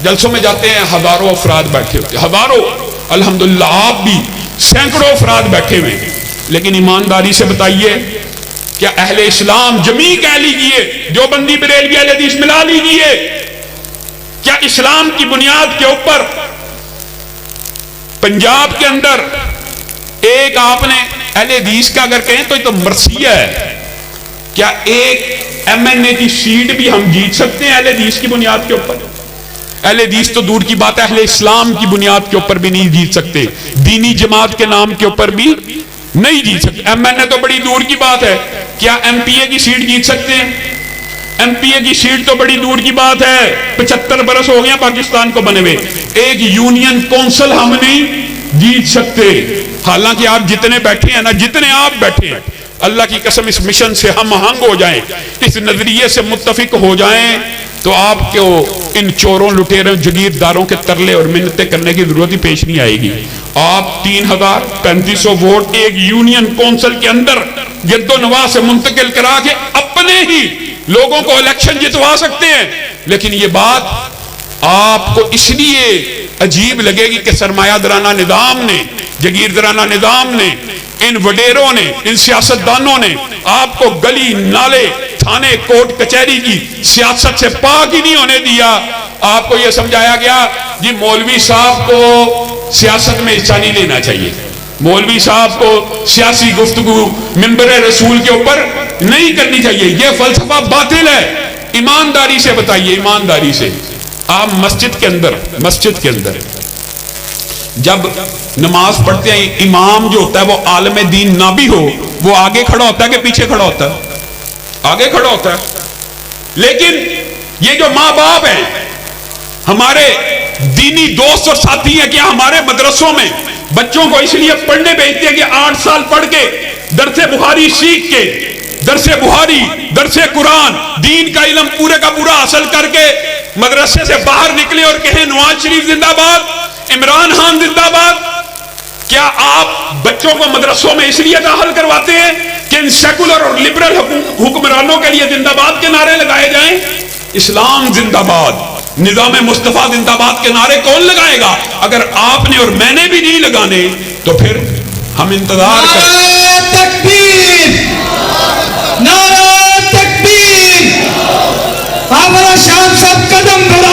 جلسوں میں جاتے ہیں ہزاروں افراد بیٹھے ہوتے ہیں، ہزاروں، الحمدللہ آپ بھی سینکڑوں افراد بیٹھے ہوئے ہیں، لیکن ایمانداری سے بتائیے کیا اہل اسلام جمیع کہہ لیجئے، جو بندی بریلوی اہل حدیث ملا لیجئے، کیا اسلام کی بنیاد کے اوپر پنجاب کے اندر ایک آپ نے اہل حدیث کا اگر کہیں تو یہ تو مرثیہ ہے، کیا ایک ایم این اے کی سیٹ بھی ہم جیت سکتے ہیں اہل حدیث کی بنیاد کے اوپر؟ اہل حدیث تو دور کی بات ہے، اہل اسلام کی بنیاد کے اوپر بھی نہیں جیت سکتے، دینی جماعت کے نام کے اوپر بھی نہیں جیت سکتے۔ ایم این اے تو بڑی دور کی بات ہے، کیا ایم پی اے کی سیٹ جیت سکتے ہیں؟ ایم پی اے کی سیٹ تو بڑی دور کی بات ہے، 75 برس ہو گیا پاکستان کو بنے ہوئے، ایک یونین کونسل ہم نہیں جیت سکتے۔ حالانکہ آپ جتنے بیٹھے ہیں نا، جتنے آپ بیٹھے ہیں، اللہ کی قسم اس مشن سے ہم آہنگ ہو جائیں، اس نظریے سے متفق ہو جائیں، تو آپ کو ان چوروں لٹیروں جگیرداروں کے ترلے اور منتیں کرنے کی ضرورت ہی پیش نہیں آئے گی۔ آپ 3000-3500 ووٹ ایک یونین کونسل کے اندر گرد و نواح سے منتقل کرا کے اپنے ہی لوگوں کو الیکشن جتوا سکتے ہیں، لیکن یہ بات آپ کو اس لیے عجیب لگے گی کہ سرمایہ درانہ نظام نے، جگیردارانہ نظام نے، ان وڈیروں نے، ان سیاستدانوں نے آپ کو گلی نالے تھانے کوٹ کچہری کی سیاست سے پاک ہی نہیں ہونے دیا۔ آپ کو یہ سمجھایا گیا جی مولوی صاحب کو سیاست میں حصہ نہیں لینا چاہیے، مولوی صاحب کو سیاسی گفتگو منبر رسول کے اوپر نہیں کرنی چاہیے، یہ فلسفہ باطل ہے۔ ایمانداری سے بتائیے، ایمانداری سے آپ مسجد کے اندر جب نماز پڑھتے ہیں، امام جو ہوتا ہے وہ عالم دین نہ بھی ہو، وہ آگے کھڑا ہوتا ہے کہ پیچھے کھڑا ہوتا ہے؟ آگے کھڑا ہوتا ہے۔ لیکن یہ جو ماں باپ ہیں، ہمارے دینی دوست اور ساتھی ہیں، کیا ہمارے مدرسوں میں بچوں کو اس لیے پڑھنے بھیجتے ہیں کہ 8 سال پڑھ کے درس بخاری سیکھ کے، درس بخاری، درس قرآن، دین کا علم پورے کا پورا حاصل کر کے مدرسے سے باہر نکلے اور کہیں نواز شریف زندہ باد، عمران خان زندہ باد؟ کیا آپ بچوں کو مدرسوں میں اس لیے داخل کرواتے ہیں کہ ان سیکولر اور لبرل حکمرانوں کے لیے زندہ باد کے نعرے لگائے جائیں؟ اسلام زندہ باد، نظام مصطفیٰ زندہ باد کے نعرے کون لگائے گا؟ اگر آپ نے اور میں نے بھی نہیں لگانے تو پھر ہم انتظار کریں۔ نعرہ تکبیر، نعرہ تکبیر، آپ شام سب قدم بڑھائیں۔